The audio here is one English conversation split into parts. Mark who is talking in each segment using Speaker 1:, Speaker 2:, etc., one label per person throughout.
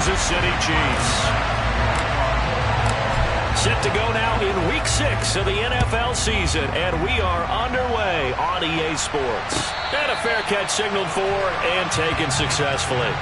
Speaker 1: Kansas City Chiefs. Set to go now in Week 6 of the NFL season, and we are underway on EA Sports. And a fair catch signaled for and taken successfully.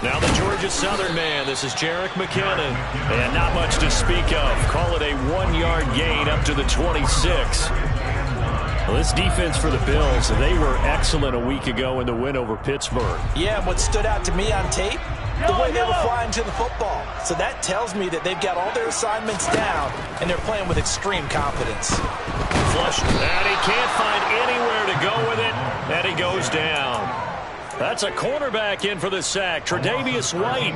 Speaker 1: Now the Georgia Southern man, this is Jerick McKinnon, and not much to speak of. Call it a 1-yard gain up to the 26. Well, this defense for the Bills, they were excellent a week ago in the win over Pittsburgh.
Speaker 2: Yeah, and what stood out to me on tape, the way they were flying to the football. So that tells me that they've got all their assignments down, and they're playing with extreme confidence.
Speaker 1: Flush, and he can't find anywhere to go with it, and he goes down. That's a cornerback in for the sack, Tre'Davious White.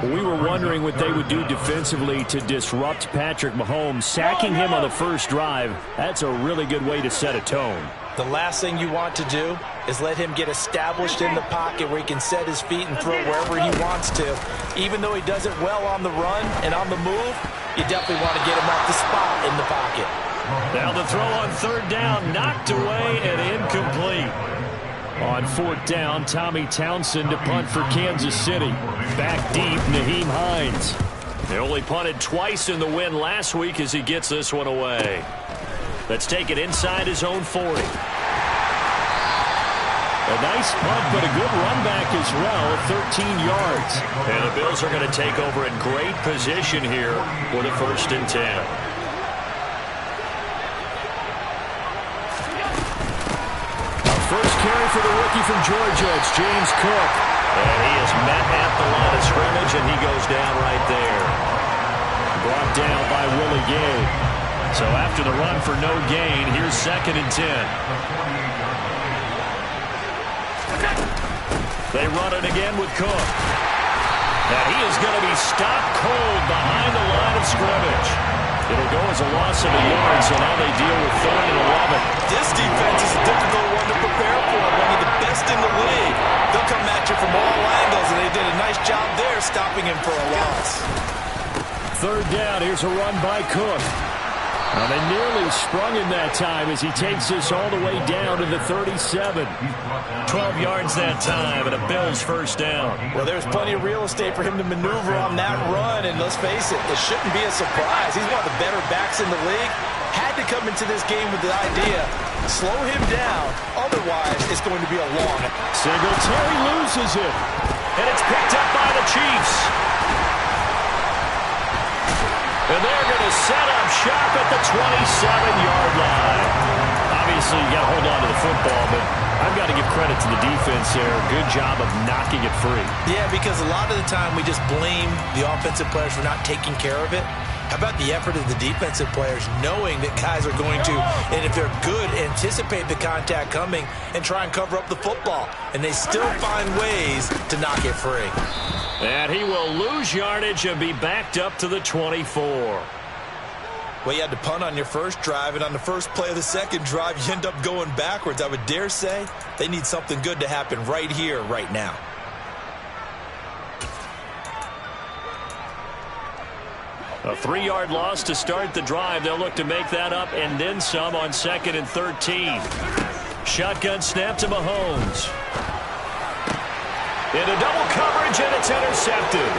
Speaker 1: We were wondering what they would do defensively to disrupt Patrick Mahomes. Sacking him on the first drive, that's a really good way to set a tone.
Speaker 2: The last thing you want to do is let him get established in the pocket where he can set his feet and throw wherever he wants to. Even though he does it well on the run and on the move, you definitely want to get him off the spot in the pocket.
Speaker 1: Now the throw on third down, knocked away and incomplete. On fourth down, Tommy Townsend to punt for Kansas City. Back deep, Nyheim Hines. They only punted twice in the win last week as he gets this one away. Let's take it inside his own 40. A nice punt, but a good run back as well, 13 yards. And the Bills are going to take over in great position here with a 1st and 10. First carry for the rookie from Georgia, it's James Cook. And he is met at the line of scrimmage, and he goes down right there. Brought down by Willie Gay. So after the run for no gain, here's 2nd and 10. They run it again with Cook. And he is going to be stopped cold behind the line of scrimmage. It'll go as a loss of a yard, so now they deal with 3rd and 11.
Speaker 2: This defense is a difficult one to prepare for. One of the best in the league. They'll come at you from all angles, and they did a nice job there stopping him for a loss.
Speaker 1: 3rd down, here's a run by Cook. Now they nearly sprung him that time as he takes this all the way down to the 37. 12 yards that time, and a Bills 1st down.
Speaker 2: Well, there's plenty of real estate for him to maneuver on that run, and let's face it, it shouldn't be a surprise. He's one of the better backs in the league. Had to come into this game with the idea, slow him down, otherwise it's going to be a long.
Speaker 1: Singletary loses it, and it's picked up by the Chiefs. And they're going to set up shop at the 27-yard line. Obviously, you got to hold on to the football, but I've got to give credit to the defense there. Good job of knocking it free.
Speaker 2: Yeah, because a lot of the time we just blame the offensive players for not taking care of it. How about the effort of the defensive players knowing that guys are going to, and if they're good, anticipate the contact coming and try and cover up the football. And they still find ways to knock it free.
Speaker 1: And he will lose yardage and be backed up to the 24.
Speaker 2: Well, you had to punt on your first drive, and on the first play of the second drive, you end up going backwards. I would dare say they need something good to happen right here, right now.
Speaker 1: A 3-yard loss to start the drive. They'll look to make that up and then some on 2nd and 13. Shotgun snap to Mahomes. Into double coverage, and it's intercepted.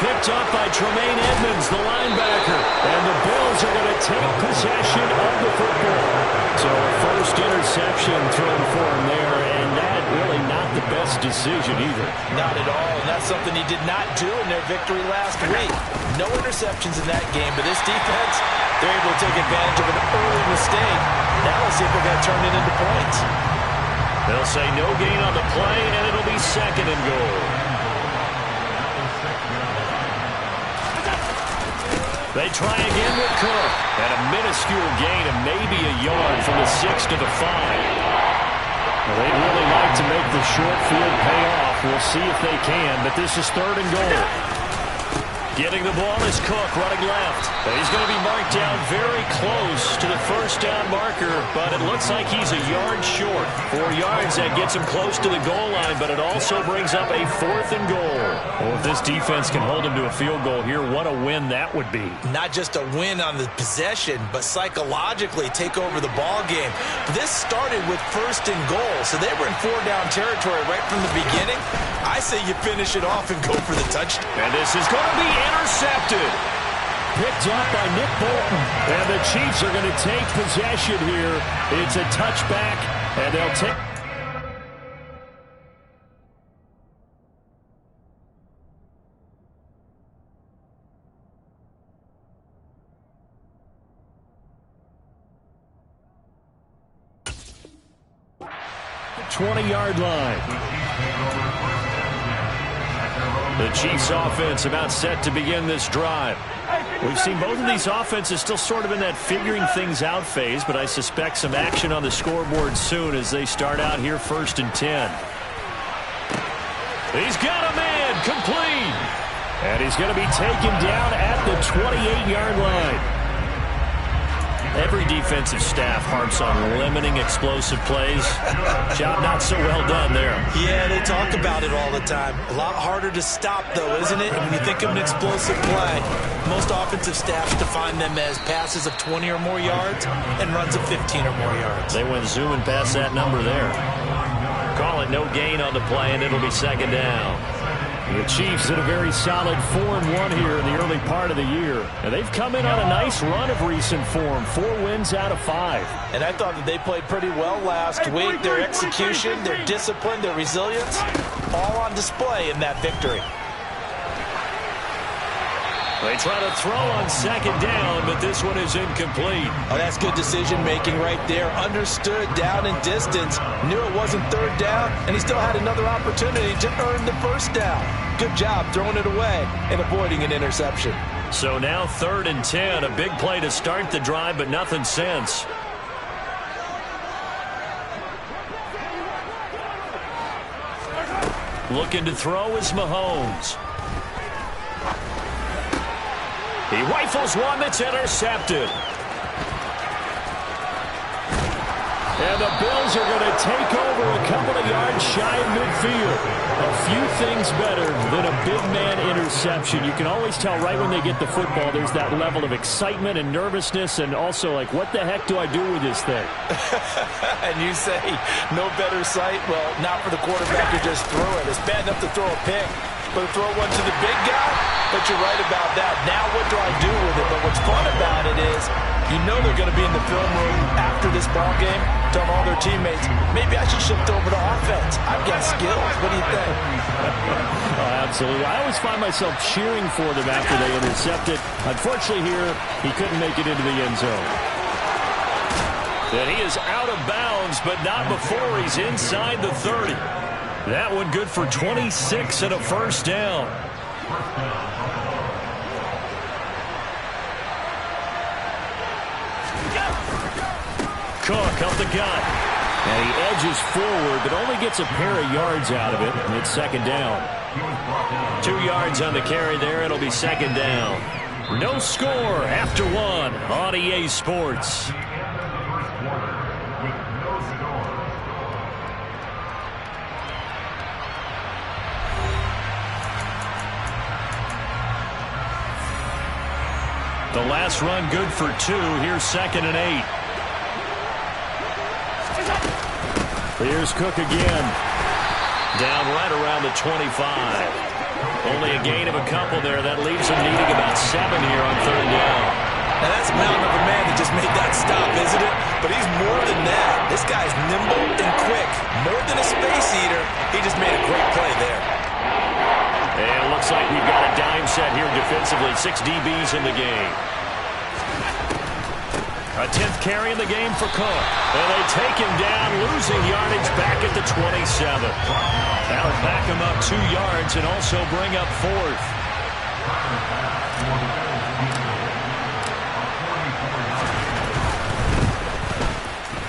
Speaker 1: Picked up by Tremaine Edmonds, the linebacker. And the Bills are going to take possession of the football. So a first interception thrown for him there, and that really not the best decision either.
Speaker 2: Not at all, and that's something he did not do in their victory last week. No interceptions in that game, but this defense, they're able to take advantage of an early mistake. Now let's see if they're going to turn it into points.
Speaker 1: They'll say no gain on the play, and it'll be 2nd and goal. They try again with Cook. And a minuscule gain of maybe a yard from the 6 to the 5. Well, they'd really like to make the short field pay off. We'll see if they can, but this is 3rd and goal. Getting the ball is Cook running left. And he's going to be marked down very close to the first down marker, but it looks like he's a yard short. 4 yards, that gets him close to the goal line, but it also brings up a 4th and goal. Well, if this defense can hold him to a field goal here, what a win that would be. Not just a win on the possession, but psychologically take over the ball game. This started with 1st and goal, so they were in 4-down territory right from the beginning. I say you finish it off and go for the touchdown. And this is going to be intercepted. Picked up by Nick Bolton. And the Chiefs are going to take possession here. It's a touchback, and they'll take... The 20-yard line. The Chiefs offense about set to begin this drive. We've seen both of these offenses still sort of in that figuring things out phase, but I suspect some action on the scoreboard soon as they start out here 1st and 10. He's got a man complete. And he's going to be taken down at the 28-yard line. Every defensive staff harps on limiting explosive plays. Job not so well done there. Yeah, they talk about it all the time. A lot harder to stop, though, isn't it? When you think of an explosive play, most offensive staffs define them as passes of 20 or more yards and runs of 15 or more yards. They went zooming past that number there. Call it no gain on the play, and it'll be 2nd down. The Chiefs in a very solid 4-1 here in the early part of the year. And they've come in on a nice run of recent form. 4 wins out of 5. And I thought that they played pretty well last week. Their execution, their discipline, their resilience, all on display in that victory. They try to throw on 2nd down, but this one is incomplete. Oh, that's good decision-making right there. Understood down and distance. Knew it wasn't 3rd down, and he still had another opportunity to earn the 1st down. Good job throwing it away and avoiding an interception. So now 3rd and 10. A big play to start the drive, but nothing since. Looking to throw is Mahomes. He rifles one that's intercepted. And the Bills are going to take over a couple of yards shy of midfield. A few things better than a big man interception. You can always tell right when they get the football, there's that level of excitement and nervousness, and also like, what the heck do I do with this thing? And you say, no better sight? Well, not for the quarterback to just throw it. It's bad enough to throw a pick, but to throw one to the big guy? But you're right about that. Now what do I do with it? But what's fun about it is you know they're going to be in the film room after this ball game, telling all their teammates, maybe I should shift over to offense. I've got skills. What do you think? Oh, absolutely. I always find myself cheering for them after they intercept it. Unfortunately here, he couldn't make it into the end zone. And he is out of bounds, but not before he's inside the 30. That one good for 26 and a 1st down. Cook up the gut. And he edges forward, but only gets a pair of yards out of it. And it's 2nd down. 2 yards on the carry there. It'll be 2nd down. No score after 1 on EA Sports. The last run good for 2. Here's 2nd and 8. Here's Cook again. Down right around the 25. Only a gain of a couple there. That leaves him needing about 7 here on 3rd down. Now that's a mountain of a man that just made that stop, isn't it? But he's more than that. This guy's nimble and quick. More than a space eater. He just made a great play there. And it looks like we've got a dime set here defensively. 6 DBs in the game. A 10th carry in the game for Cook. And they take him down, losing yardage back at the 27. That'll back him up 2 yards and also bring up 4th.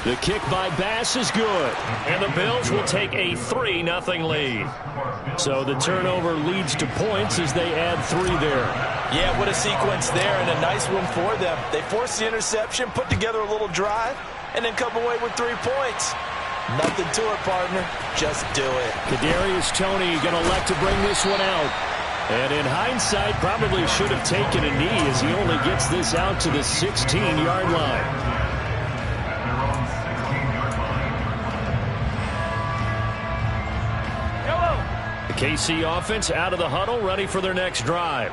Speaker 1: The kick by Bass is good. And the Bills will take a 3-0 lead. So the turnover leads to points as they add 3 there.
Speaker 2: Yeah, what a sequence there, and a nice one for them. They forced the interception, put together a little drive, and then come away with 3 points. Nothing to it, partner. Just do it.
Speaker 1: Kadarius Toney going to elect to bring this one out. And in hindsight, probably should have taken a knee as he only gets this out to the 16-yard line. The KC offense out of the huddle, ready for their next drive.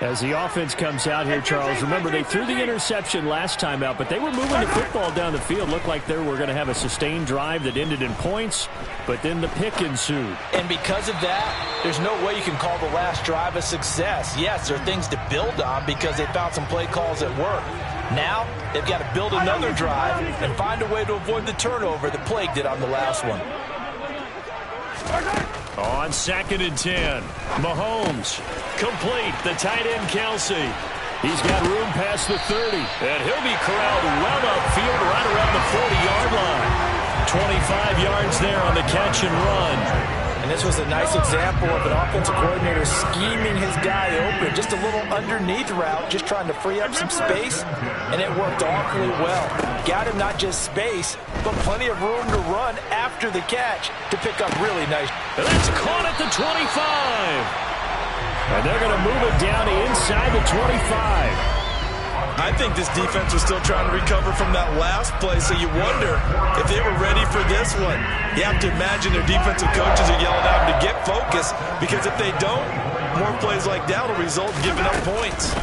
Speaker 1: As the offense comes out here, Charles, remember they threw the interception last time out, but they were moving the football down the field. Looked like they were going to have a sustained drive that ended in points, but then the pick ensued.
Speaker 2: And because of that, there's no way you can call the last drive a success. Yes, there are things to build on because they found some play calls that work. Now, they've got to build another drive and find a way to avoid the turnover that plagued it on the last one.
Speaker 1: On 2nd and 10, Mahomes complete. The tight end Kelsey. He's got room past the 30, and he'll be corralled well upfield right around the 40-yard line. 25 yards there on the catch and run.
Speaker 2: And this was a nice example of an offensive coordinator scheming his guy open. Just a little underneath route, just trying to free up some space, and it worked awfully well. Got him not just space, but plenty of room to run after the catch to pick up really nice.
Speaker 1: And that's caught at the 25. And they're going to move it down inside the 25.
Speaker 2: I think this defense was still trying to recover from that last play, so you wonder if they were ready for this one. You have to imagine their defensive coaches are yelling at them to get focused, because if they don't, more plays like that will result in giving up points.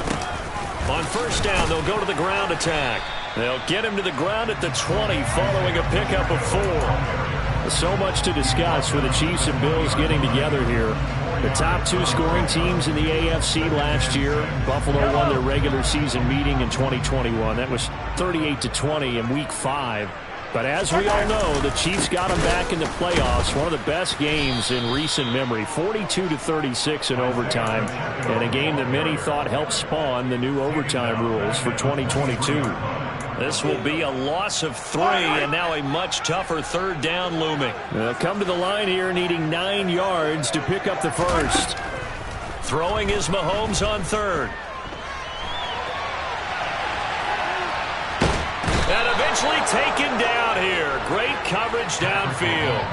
Speaker 1: On 1st down, they'll go to the ground attack. They'll get him to the ground at the 20 following a pickup of 4. So much to discuss with the Chiefs and Bills getting together here. The top 2 scoring teams in the AFC last year. Buffalo won their regular season meeting in 2021. That was 38-20 in Week 5. But as we all know, the Chiefs got them back in the playoffs. One of the best games in recent memory. 42-36 in overtime. And a game that many thought helped spawn the new overtime rules for 2022. This will be a loss of 3, and now a much tougher 3rd down looming. They'll come to the line here needing 9 yards to pick up the 1st. Throwing is Mahomes on 3rd. And eventually taken down here. Great coverage downfield.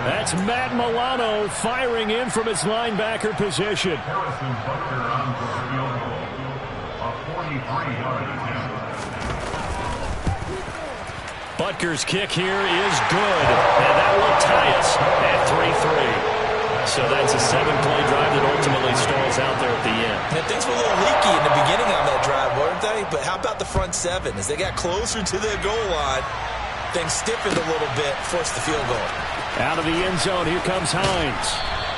Speaker 1: That's Matt Milano firing in from his linebacker position. Butker's kick here is good, and that will tie us at 3-3. So that's a 7-play drive that ultimately stalls out there at the end.
Speaker 2: And things were a little leaky in the beginning on that drive, weren't they? But how about the front 7? As they got closer to the goal line, things stiffened a little bit, forced the field goal.
Speaker 1: Out of the end zone, here comes Hines.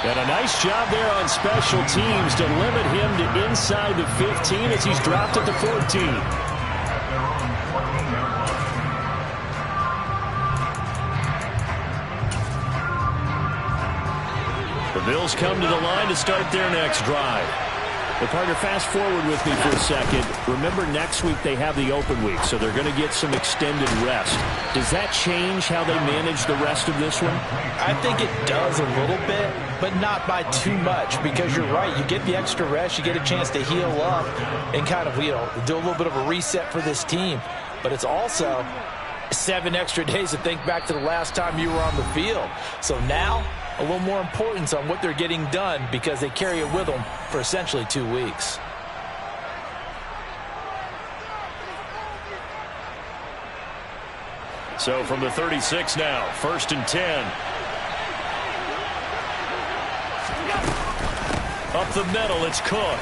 Speaker 1: And a nice job there on special teams to limit him to inside the 15 as he's dropped at the 14. The Bills come to the line to start their next drive. Well, partner, fast forward with me for a second. Remember, next week they have the open week, so they're going to get some extended rest. Does that change how they manage the rest of this one?
Speaker 2: I think it does a little bit, but not by too much, because you're right. You get the extra rest, you get a chance to heal up and kind of, do a little bit of a reset for this team. But it's also 7 extra days to think back to the last time you were on the field. So now, a little more importance on what they're getting done because they carry it with them for essentially 2 weeks.
Speaker 1: So from the 36 now, 1st and 10. Up the middle, it's Cook.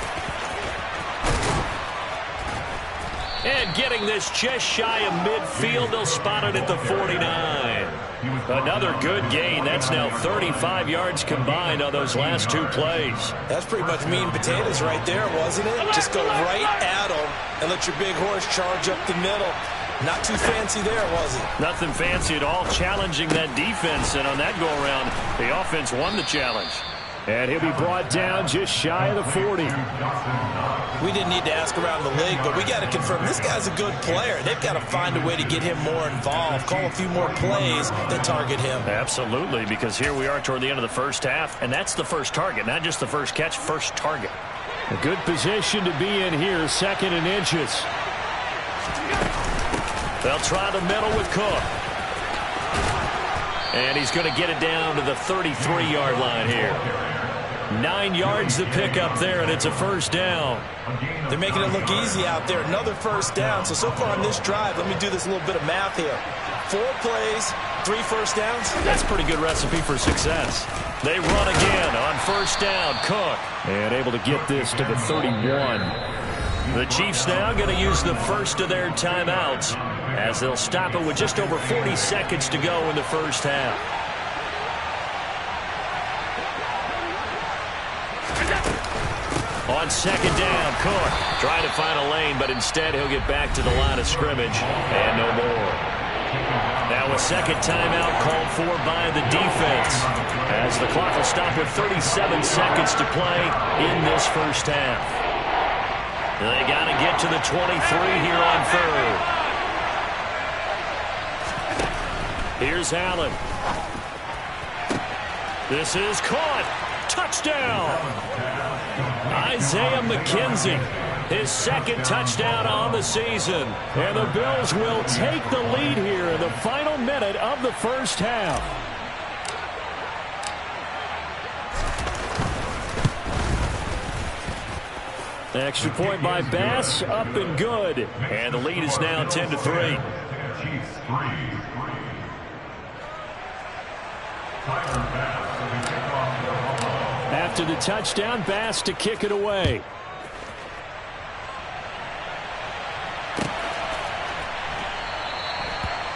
Speaker 1: And getting this just shy of midfield, they'll spot it at the 49. Another good gain. That's now 35 yards combined on those last 2 plays.
Speaker 2: That's pretty much meat and potatoes right there, wasn't it? Just go right at them and let your big horse charge up the middle. Not too fancy there, was it?
Speaker 1: Nothing fancy at all, challenging that defense. And on that go-around, the offense won the challenge. And he'll be brought down just shy of the 40.
Speaker 2: We didn't need to ask around the league, but we got to confirm this guy's a good player. They've got to find a way to get him more involved, call a few more plays that target him.
Speaker 1: Absolutely, because here we are toward the end of the first half, and that's the first target, not just the first catch, first target. A good position to be in here, 2nd and inches. They'll try the middle with Cook. And he's going to get it down to the 33-yard line here. 9 yards to pick up there, and it's a first down.
Speaker 2: They're making it look easy out there. Another first down. So far on this drive, let me do this little bit of math here. 4 plays, 3 first downs.
Speaker 1: That's a pretty good recipe for success. They run again on first down. Cook. And able to get this to the 31. The Chiefs now going to use the first of their timeouts as they'll stop it with just over 40 seconds to go in the first half. On second down, Cook trying to find a lane, but instead he'll get back to the line of scrimmage and no more. Now a second timeout called for by the defense as the clock will stop with 37 seconds to play in this first half. They got to get to the 23 here on 3rd. Here's Allen. This is caught. Touchdown. Isaiah McKenzie, his 2nd touchdown on the season. And the Bills will take the lead here in the final minute of the first half. Extra point by Bass, up and good. And the lead is now 10-3. After the touchdown, Bass to kick it away.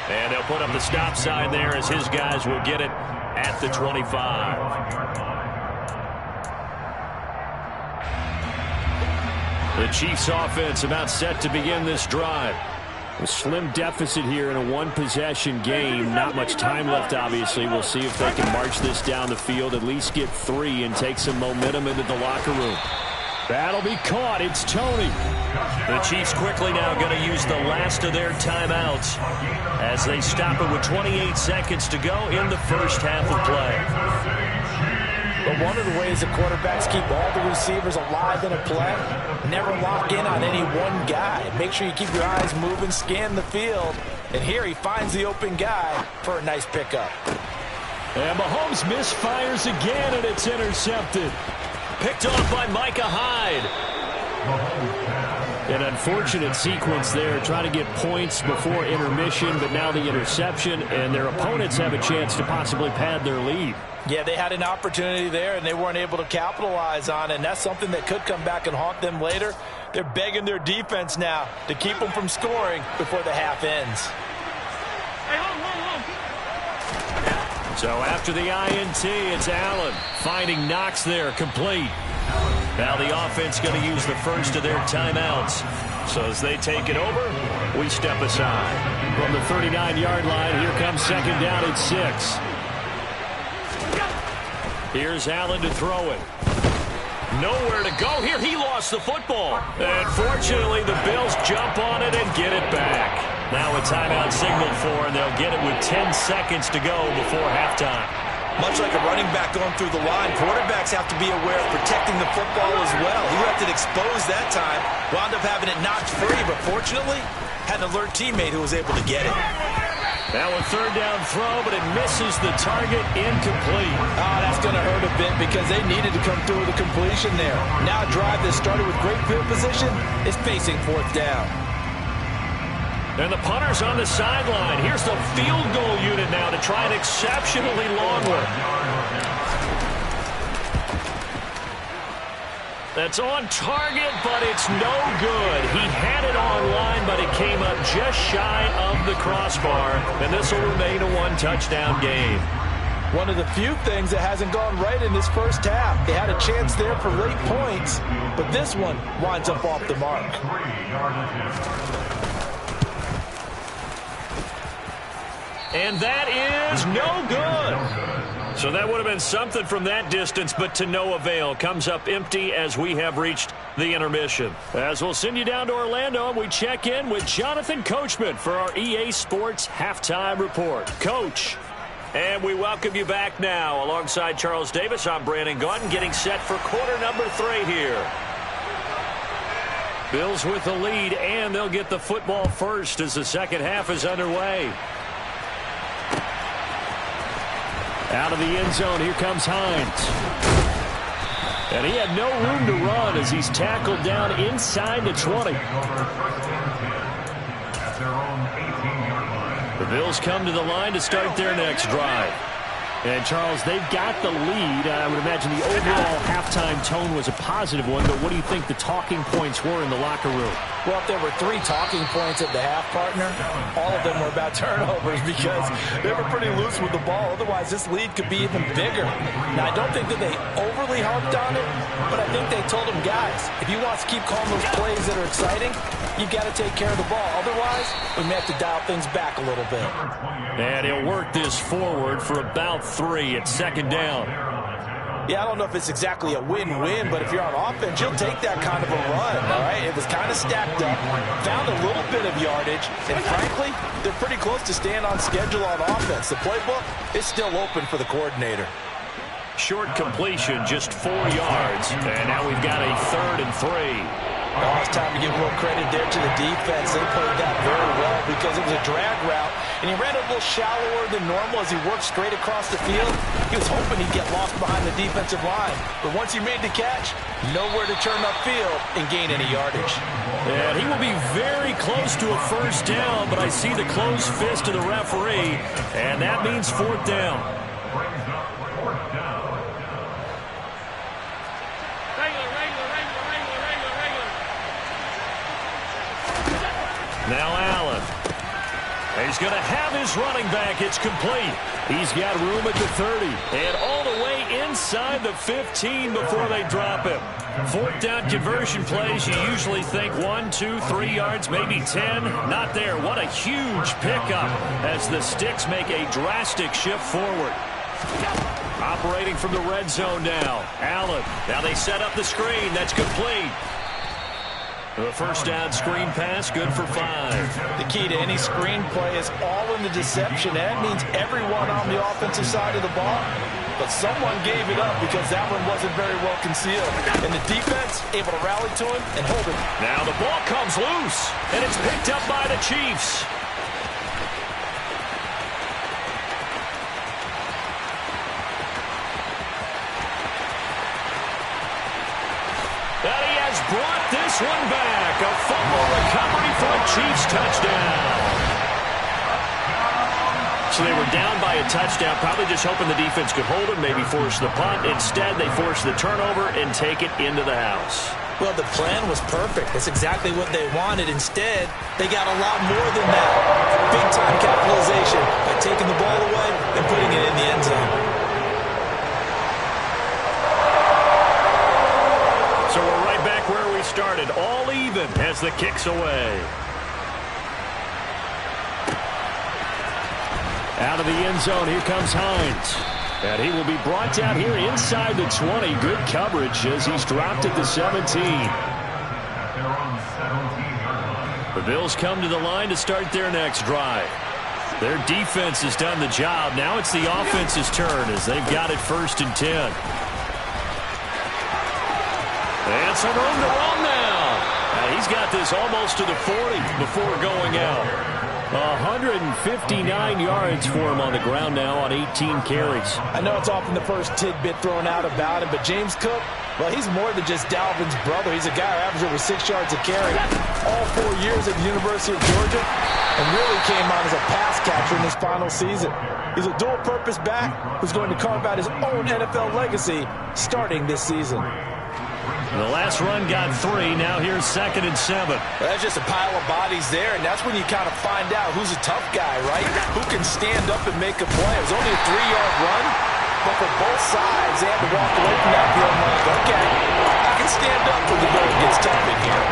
Speaker 1: And they'll put up the stop sign there as his guys will get it at the 25. The Chiefs offense about set to begin this drive. A slim deficit here in a one-possession game. Not much time left, obviously. We'll see if they can march this down the field, at least get 3 and take some momentum into the locker room. That'll be caught. It's Tony. The Chiefs quickly now going to use the last of their timeouts as they stop it with 28 seconds to go in the first half of play.
Speaker 2: But one of the ways the quarterbacks keep all the receivers alive in a play, never lock in on any one guy. Make sure you keep your eyes moving, scan the field. And here he finds the open guy for a nice pickup.
Speaker 1: And Mahomes misfires again, and it's intercepted. Picked off by Micah Hyde. An unfortunate sequence there, trying to get points before intermission, but now the interception, and their opponents have a chance to possibly pad their lead.
Speaker 2: Yeah, they had an opportunity there, and they weren't able to capitalize on it, and that's something that could come back and haunt them later. They're begging their defense now to keep them from scoring before the half ends.
Speaker 1: So after the INT, it's Allen finding Knox there, complete. Now the offense going to use the first of their timeouts. So as they take it over, we step aside. From the 39-yard line, here comes second down at 6. Here's Allen to throw it. Nowhere to go here. He lost the football. And fortunately, the Bills jump on it and get it back. Now a timeout signaled for, and they'll get it with 10 seconds to go before halftime.
Speaker 2: Much like a running back going through the line, quarterbacks have to be aware of protecting the football as well. He left it exposed that time, wound up having it knocked free, but fortunately, had an alert teammate who was able to get it.
Speaker 1: Now a third down throw, but it misses the target, incomplete.
Speaker 2: Oh, that's going to hurt a bit because they needed to come through with a completion there. Now a drive that started with great field position is facing fourth down.
Speaker 1: And the punter's on the sideline. Here's the field goal unit now to try an exceptionally long one. That's on target, but it's no good. He had it online, but it came up just shy of the crossbar, and this will remain a one-touchdown game.
Speaker 2: One of the few things that hasn't gone right in this first half. They had a chance there for late points, but this one winds up off the mark. And that is no good.
Speaker 1: So that would have been something from that distance, but to no avail. Comes up empty as we have reached the intermission. As we'll send you down to Orlando, we check in with Jonathan Coachman for our EA Sports Halftime Report. Coach, and we welcome you back now. Alongside Charles Davis, I'm Brandon Gaudin, getting set for quarter number 3 here. Bills with the lead, and they'll get the football first as the second half is underway. Out of the end zone, here comes Hines. And he had no room to run as he's tackled down inside the 20. The Bills come to the line to start their next drive. And, Charles, they've got the lead. I would imagine the overall halftime tone was a positive one, but what do you think the talking points were in the locker room?
Speaker 2: Well, if there were 3 talking points at the half, partner, all of them were about turnovers because they were pretty loose with the ball. Otherwise, this lead could be even bigger. Now, I don't think that they overly harped on it, but I think they told them, guys, if you want to keep calling those plays that are exciting, you've got to take care of the ball. Otherwise, we may have to dial things back a little bit.
Speaker 1: And he'll work this forward for about 3 at second down.
Speaker 2: Yeah, I don't know if it's exactly a win-win, but if you're on offense, you'll take that kind of a run, all right? It was kind of stacked up, found a little bit of yardage, and frankly, they're pretty close to staying on schedule on offense. The playbook is still open for the coordinator.
Speaker 1: Short completion, just 4 yards, and now we've got a 3rd and 3.
Speaker 2: Oh, it's time to give a little credit there to the defense. They played that very well because it was a drag route, and he ran a little shallower than normal as he worked straight across the field. He was hoping he'd get lost behind the defensive line, but once he made the catch, nowhere to turn upfield and gain any yardage.
Speaker 1: And he will be very close to a first down, but I see the closed fist of the referee, and that means 4th down. Now Allen. He's going to have his running back. It's complete. He's got room at the 30. And all the way inside the 15 before they drop him. 4th down conversion plays, you usually think 1, 2, 3 yards, maybe 10. Not there. What a huge pickup as the Sticks make a drastic shift forward. Operating from the red zone now. Allen. Now they set up the screen. That's complete. The first down screen pass, good for 5.
Speaker 2: The key to any screen play is all in the deception. That means everyone on the offensive side of the ball. But someone gave it up because that one wasn't very well concealed. And the defense able to rally to him and hold it.
Speaker 1: Now the ball comes loose, and it's picked up by the Chiefs. Brought this one back. A fumble recovery for a Chiefs touchdown. So they were down by a touchdown, probably just hoping the defense could hold it, maybe force the punt. Instead, they forced the turnover and take it into the house.
Speaker 2: Well, the plan was perfect. That's exactly what they wanted. Instead, they got a lot more than that. Big-time capitalization by taking the ball away and putting it in the end zone.
Speaker 1: So we're right back where we started, all even as the kick's away. Out of the end zone, here comes Hines. And he will be brought down here inside the 20. Good coverage as he's dropped at the 17. The Bills come to the line to start their next drive. Their defense has done the job. Now it's the offense's turn as they've got it 1st and 10. And some room to run now. He's got this almost to the 40 before going out. 159 yards for him on the ground now on 18 carries.
Speaker 2: I know it's often the first tidbit thrown out about him, but James Cook, well, he's more than just Dalvin's brother. He's a guy who averaged over 6 yards a carry all 4 years at the University of Georgia and really came on as a pass catcher in his final season. He's a dual-purpose back who's going to carve out his own NFL legacy starting this season.
Speaker 1: The last run got 3. Now here's 2nd and 7.
Speaker 2: That's just a pile of bodies there, and that's when you kind of find out who's a tough guy, right? Who can stand up and make a play. It was only a 3-yard run, but for both sides, they had to walk away from that field like, okay, I can stand up when the going gets tough in here.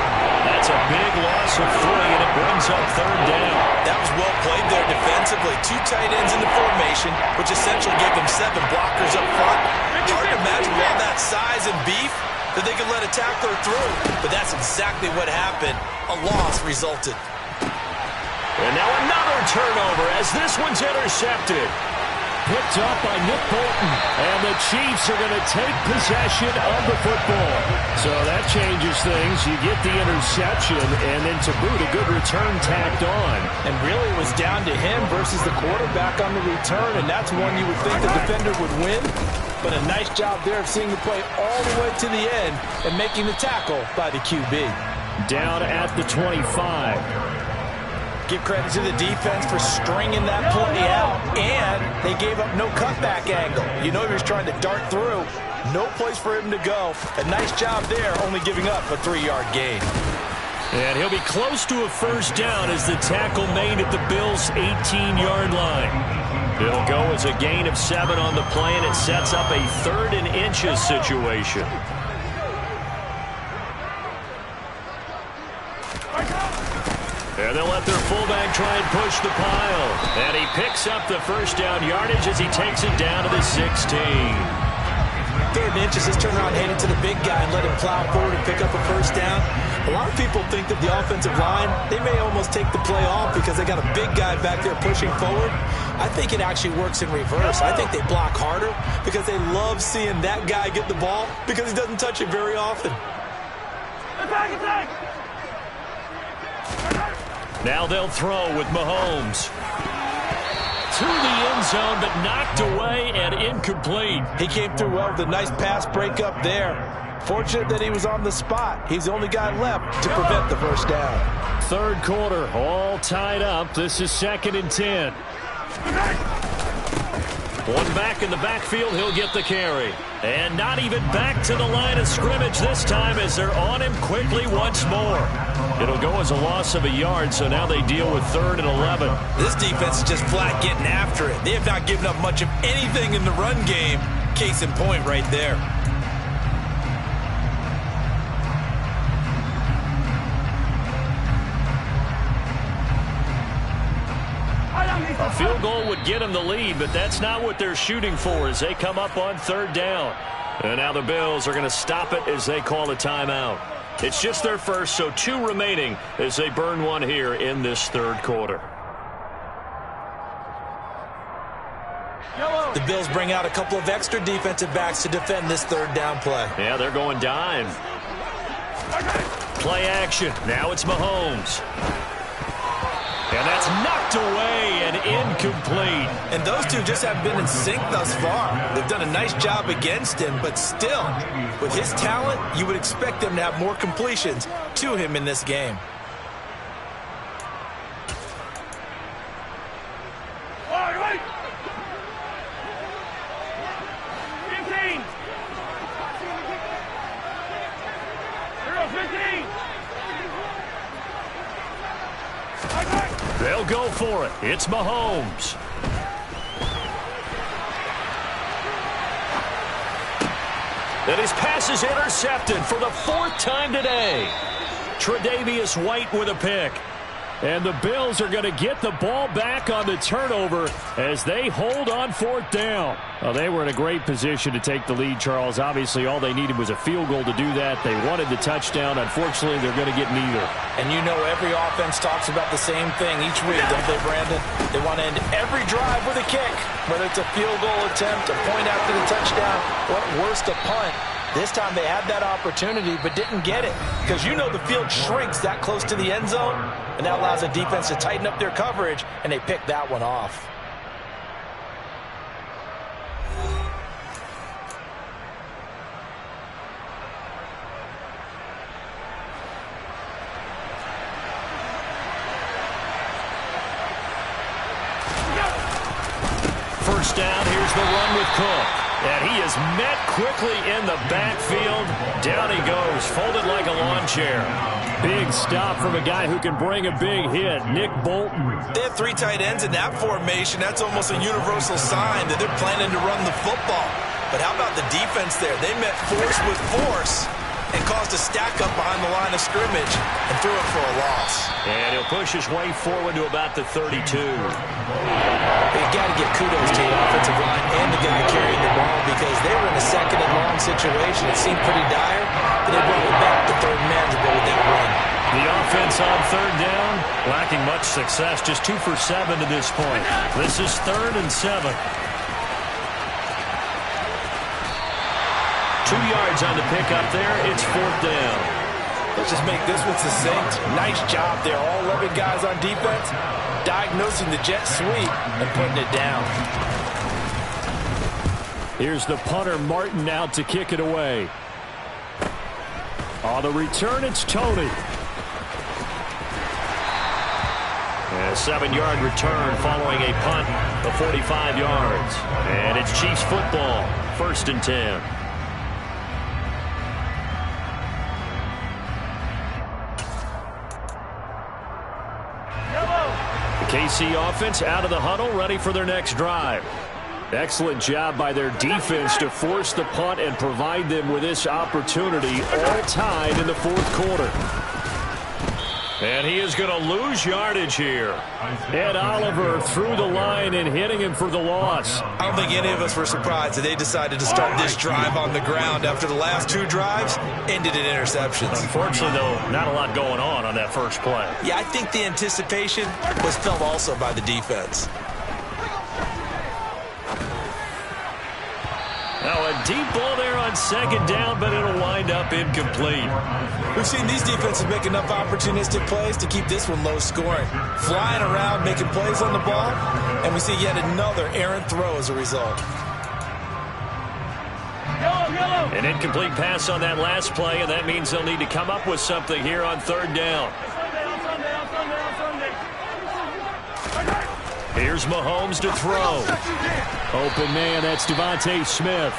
Speaker 1: That's a big loss of 3, and it brings up 3rd down.
Speaker 2: That was well played there defensively. 2 tight ends in the formation, which essentially gave them 7 blockers up front. Hard to imagine with all that size and beef that they could let a tackler through. But that's exactly what happened. A loss resulted.
Speaker 1: And now another turnover as this one's intercepted. Picked up by Nick Bolton. And the Chiefs are going to take possession of the football. So that changes things. You get the interception, and then to boot, a good return tacked on.
Speaker 2: And really it was down to him versus the quarterback on the return, and that's one you would think the defender would win. But a nice job there of seeing the play all the way to the end and making the tackle by the QB.
Speaker 1: Down at the 25.
Speaker 2: Give credit to the defense for stringing that play out, and they gave up no cutback angle. You know he was trying to dart through. No place for him to go. A nice job there, only giving up a 3-yard gain.
Speaker 1: And he'll be close to a 1st down as the tackle made at the Bills' 18-yard line. It'll go as a gain of 7 on the play, and it sets up a 3rd and inches situation. And they'll let their fullback try and push the pile. And he picks up the 1st down yardage as he takes it down to the 16.
Speaker 2: 3rd and inches, just turn around, hand it to the big guy and let him plow forward and pick up a 1st down. A lot of people think that the offensive line, they may almost take the play off because they got a big guy back there pushing forward. I think it actually works in reverse. I think they block harder because they love seeing that guy get the ball because he doesn't touch it very often.
Speaker 3: Attack!
Speaker 1: Now they'll throw with Mahomes. To the end zone, but knocked away and incomplete.
Speaker 2: He came through well with a nice pass breakup there. Fortunate that he was on the spot. He's the only guy left to prevent the 1st down.
Speaker 1: 3rd quarter, all tied up. This is 2nd and 10. One back in the backfield, he'll get the carry. And not even back to the line of scrimmage this time as they're on him quickly once more. It'll go as a loss of a yard, so now they deal with 3rd and 11.
Speaker 2: This defense is just flat getting after it. They have not given up much of anything in the run game. Case in point right there.
Speaker 1: A field goal would get them the lead, but that's not what they're shooting for as they come up on 3rd down. And now the Bills are going to stop it as they call a timeout. It's just their first, so 2 remaining as they burn one here in this 3rd quarter.
Speaker 2: The Bills bring out a couple of extra defensive backs to defend this 3rd down play.
Speaker 1: Yeah, they're going dime. Play action. Now it's Mahomes. And that's knocked away and incomplete.
Speaker 2: And those two just haven't been in sync thus far. They've done a nice job against him, but still, with his talent, you would expect them to have more completions to him in this game.
Speaker 3: Wait! 15! 15!
Speaker 1: They'll go for it. It's Mahomes. And his pass is intercepted for the 4th time today. Tre'Davious White with a pick. And the Bills are going to get the ball back on the turnover as they hold on 4th down. Well, they were in a great position to take the lead, Charles. Obviously, all they needed was a field goal to do that. They wanted the touchdown. Unfortunately, they're going to get neither.
Speaker 2: And you know every offense talks about the same thing each week, don't they, Brandon? They want to end every drive with a kick, whether it's a field goal attempt, a point after the touchdown, or at worst, a punt. This time they had that opportunity but didn't get it because you know the field shrinks that close to the end zone, and that allows the defense to tighten up their coverage, and they picked that one off.
Speaker 1: First down, here's the run with Cook. And he is met quickly in the backfield. Down he goes, folded like a lawn chair. Big stop from a guy who can bring a big hit, Nick Bolton.
Speaker 2: They have 3 tight ends in that formation. That's almost a universal sign that they're planning to run the football. But how about the defense there? They met force with force, and caused a stack up behind the line of scrimmage and threw it for a loss.
Speaker 1: And he'll push his way forward to about the 32.
Speaker 2: You've got to give kudos to the offensive line and the guy carrying the ball because they were in a second and long situation. It seemed pretty dire, but they brought it back to third and manageable with that run.
Speaker 1: The offense on third down, lacking much success, just 2 for 7 to this point. This is 3rd and 7. 2 yards on the pickup there. It's 4th down.
Speaker 2: Let's just make this one succinct. Nice job there. All 11 guys on defense diagnosing the jet sweep and putting it down.
Speaker 1: Here's the punter, Martin, out to kick it away. On the return, it's Tony. And a 7-yard return following a punt of 45 yards. And it's Chiefs football, 1st and 10. The KC offense out of the huddle, ready for their next drive. Excellent job by their defense to force the punt and provide them with this opportunity, all tied in the 4th quarter. And he is going to lose yardage here. Ed Oliver through the line and hitting him for the loss.
Speaker 2: I don't think any of us were surprised that they decided to start this drive on the ground after the last 2 drives ended in interceptions.
Speaker 1: Unfortunately, though, not a lot going on that first play.
Speaker 2: Yeah, I think the anticipation was felt also by the defense.
Speaker 1: Now a deep ball there on 2nd down, but it'll wind up incomplete.
Speaker 2: We've seen these defenses make enough opportunistic plays to keep this one low scoring. Flying around, making plays on the ball, and we see yet another errant throw as a result.
Speaker 1: An incomplete pass on that last play, and that means they'll need to come up with something here on 3rd down. Here's Mahomes to throw. Open man, that's Devontae Smith.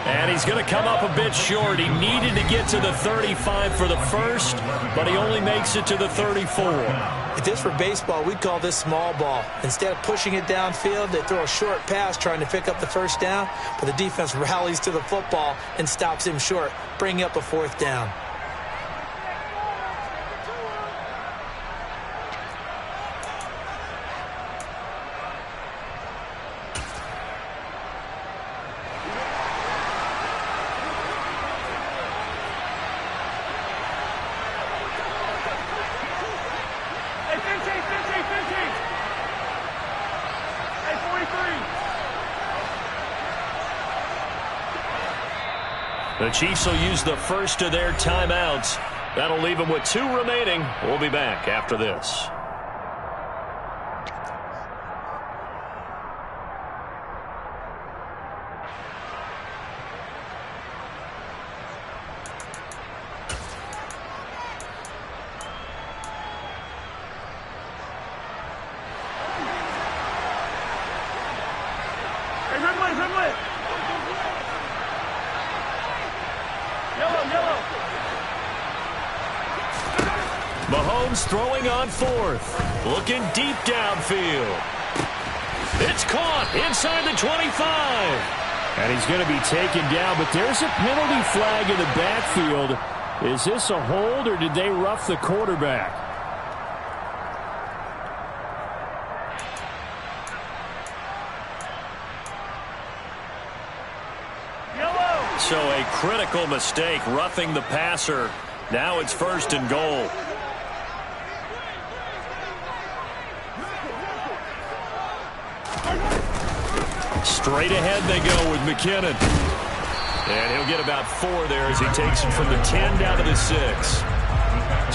Speaker 1: And he's going to come up a bit short. He needed to get to the 35 for the first, but he only makes it to the 34.
Speaker 2: If this were baseball, we'd call this small ball. Instead of pushing it downfield, they throw a short pass trying to pick up the first down, but the defense rallies to the football and stops him short, bringing up a 4th down.
Speaker 1: The Chiefs will use the first of their timeouts. That'll leave them with 2 remaining. We'll be back after this. Mahomes throwing on 4th. Looking deep downfield. It's caught inside the 25. And he's going to be taken down, but there's a penalty flag in the backfield. Is this a hold or did they rough the quarterback? So a critical mistake, roughing the passer. Now it's 1st and goal. Straight ahead they go with McKinnon. And he'll get about 4 there as he takes it from the 10 down to the 6.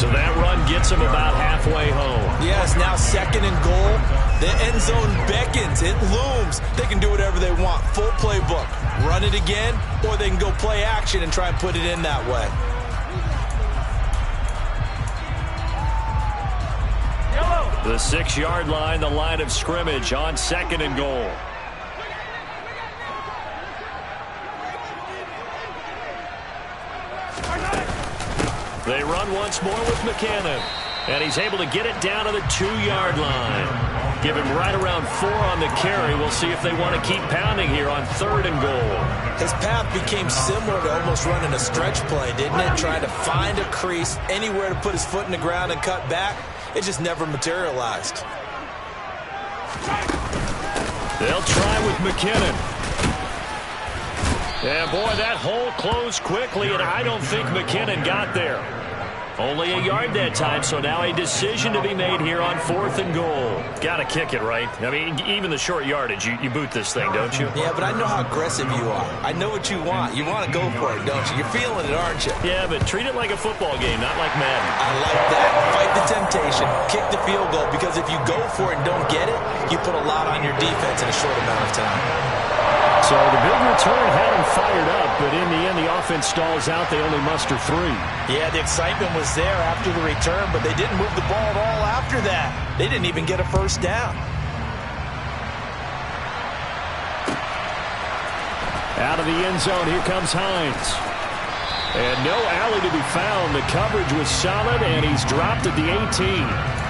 Speaker 1: So that run gets him about halfway home.
Speaker 2: Yes, now 2nd and goal. The end zone beckons. It looms. They can do whatever they want. Full playbook. Run it again, or they can go play action and try and put it in that way.
Speaker 1: The 6-yard line, the line of scrimmage on 2nd and goal. They run once more with McKinnon. And he's able to get it down to the 2-yard line. Give him right around 4 on the carry. We'll see if they want to keep pounding here on 3rd and goal.
Speaker 2: His path became similar to almost running a stretch play, didn't it? Trying to find a crease, anywhere to put his foot in the ground and cut back. It just never materialized.
Speaker 1: They'll try with McKinnon. And boy, that hole closed quickly, and I don't think McKinnon got there. Only a yard that time, so now a decision to be made here on 4th and goal. Got to kick it, right? I mean, even the short yardage, you boot this thing, don't you?
Speaker 2: Yeah, but I know how aggressive you are. I know what you want. You want to go for it, don't you? You're feeling it, aren't you?
Speaker 1: Yeah, but treat it like a football game, not like Madden.
Speaker 2: I like that. Fight the temptation. Kick the field goal, because if you go for it and don't get it, you put a lot on your defense in a short amount of time.
Speaker 1: So the big return had them fired up, but in the end, the offense stalls out. They only muster 3.
Speaker 2: Yeah, the excitement was there after the return, but they didn't move the ball at all after that. They didn't even get a first down.
Speaker 1: Out of the end zone, here comes Hines. And no alley to be found. The coverage was solid, and he's dropped at the 18.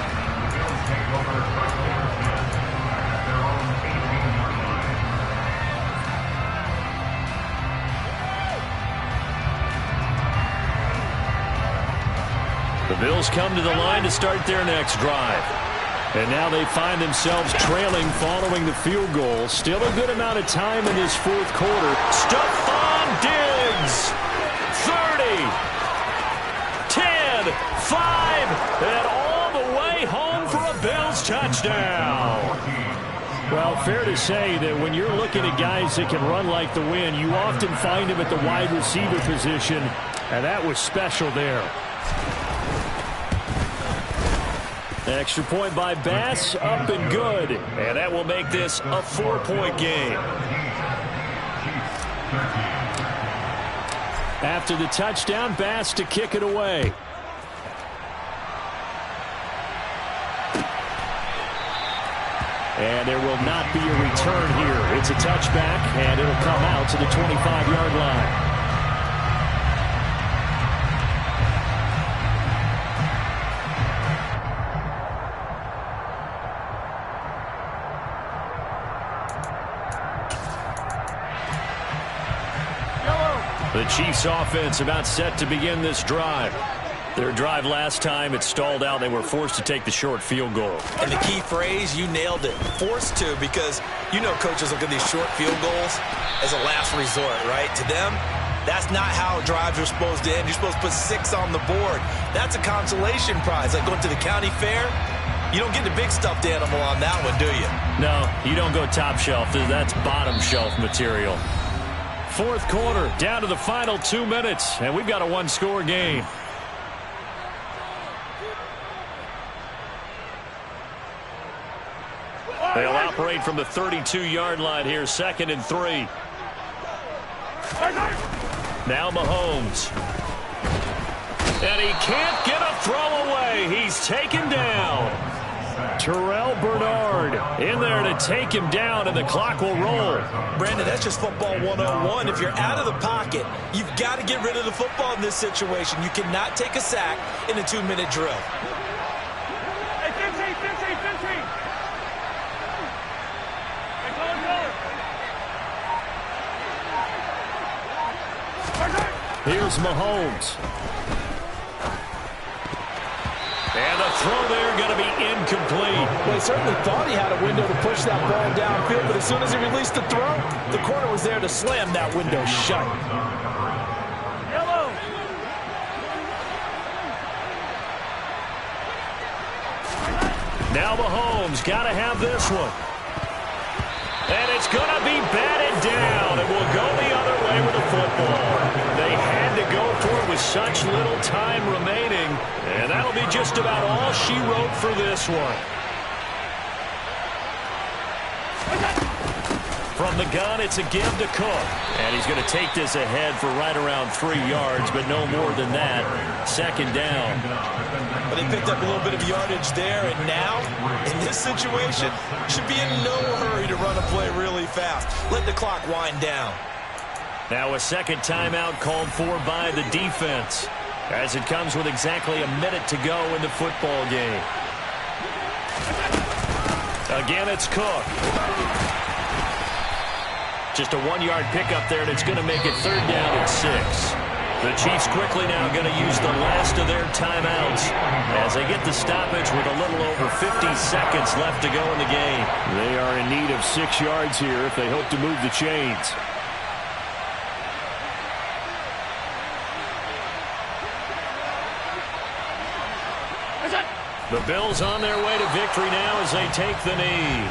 Speaker 1: The Bills come to the line to start their next drive. And now they find themselves trailing following the field goal. Still a good amount of time in this 4th quarter. Stephon Diggs! 30, 10, 5, and all the way home for a Bills touchdown. Well, fair to say that when you're looking at guys that can run like the wind, you often find them at the wide receiver position, and that was special there. Extra point by Bass, up and good. And that will make this a 4-point game. After the touchdown, Bass to kick it away. And there will not be a return here. It's a touchback, and it'll come out to the 25-yard line. The Chiefs offense about set to begin this drive. Their drive last time, it stalled out. They were forced to take the short field goal.
Speaker 2: And the key phrase, you nailed it. Forced to, because you know coaches look at these short field goals as a last resort, right? To them, that's not how drives are supposed to end. You're supposed to put 6 on the board. That's a consolation prize. Like going to the county fair, you don't get the big stuffed animal on that one, do you?
Speaker 1: No, you don't go top shelf. That's bottom shelf material. 4th quarter, down to the final 2 minutes, and we've got a 1-score game. They'll operate from the 32-yard line here, 2nd and 3. Now Mahomes. And he can't get a throw away. He's taken down. Terrell Bernard in there to take him down, and the clock will roll.
Speaker 2: Brandon, that's just football 101. If you're out of the pocket, you've got to get rid of the football in this situation. You cannot take a sack in a 2-minute drill.
Speaker 3: Hey, 15. Hey,
Speaker 1: Here's Mahomes. And the throw there going to be incomplete.
Speaker 2: Well, he certainly thought he had a window to push that ball downfield, but as soon as he released the throw, the corner was there to slam that window shut.
Speaker 3: yellow.
Speaker 1: Now Mahomes got to have this one. And it's going to be batted down. It will go the other way with the football. They had to go for it with such little time remaining. And that'll be just about all she wrote for this one. From the gun, it's a give to Cook. And he's going to take this ahead for right around 3 yards, but no more than that. 2nd down.
Speaker 2: But they picked up a little bit of yardage there, and now, in this situation, should be in no hurry to run a play really fast. Let the clock wind down.
Speaker 1: Now a 2nd timeout called for by the defense, as it comes with exactly a minute to go in the football game. Again, it's Cook. Just a 1-yard pickup there, and it's going to make it 3rd down and 6. The Chiefs quickly now going to use the last of their timeouts as they get the stoppage with a little over 50 seconds left to go in the game.
Speaker 4: They are in need of 6 yards here if they hope to move the chains.
Speaker 1: The Bills on their way to victory now as they take the knee.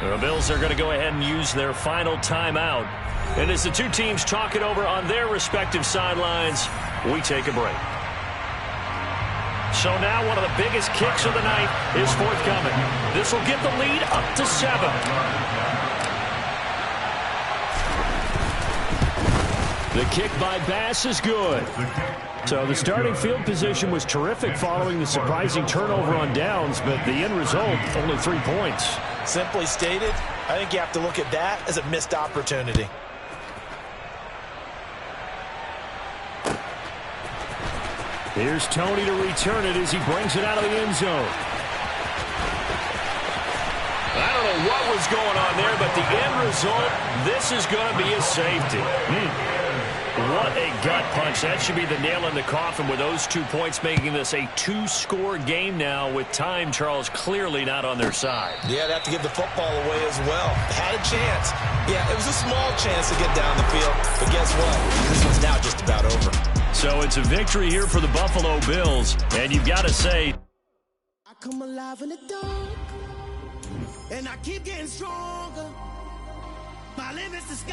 Speaker 1: The Bills are going to go ahead and use their final timeout. And as the two teams talk it over on their respective sidelines, we take a break. So now one of the biggest kicks of the night is forthcoming. This will get the lead up to 7.
Speaker 4: The kick by Bass is good. So the starting field position was terrific following the surprising turnover on downs, but the end result, only 3 points.
Speaker 2: Simply stated, I think you have to look at that as a missed opportunity.
Speaker 4: Here's Tony to return it as he brings it out of the end zone.
Speaker 1: I don't know what was going on there, but the end result, this is going to be a safety. What a gut punch. That should be the nail in the coffin with those 2 points, making this a 2-score game now with time, Charles, clearly not on their side.
Speaker 2: Yeah, they have to give the football away as well. Had a chance. Yeah, it was a small chance to get down the field. But guess what? This one's now just about over.
Speaker 1: So it's a victory here for the Buffalo Bills. And you've got to say,
Speaker 5: I come alive in the dark, and I keep getting stronger. My limit's the sky.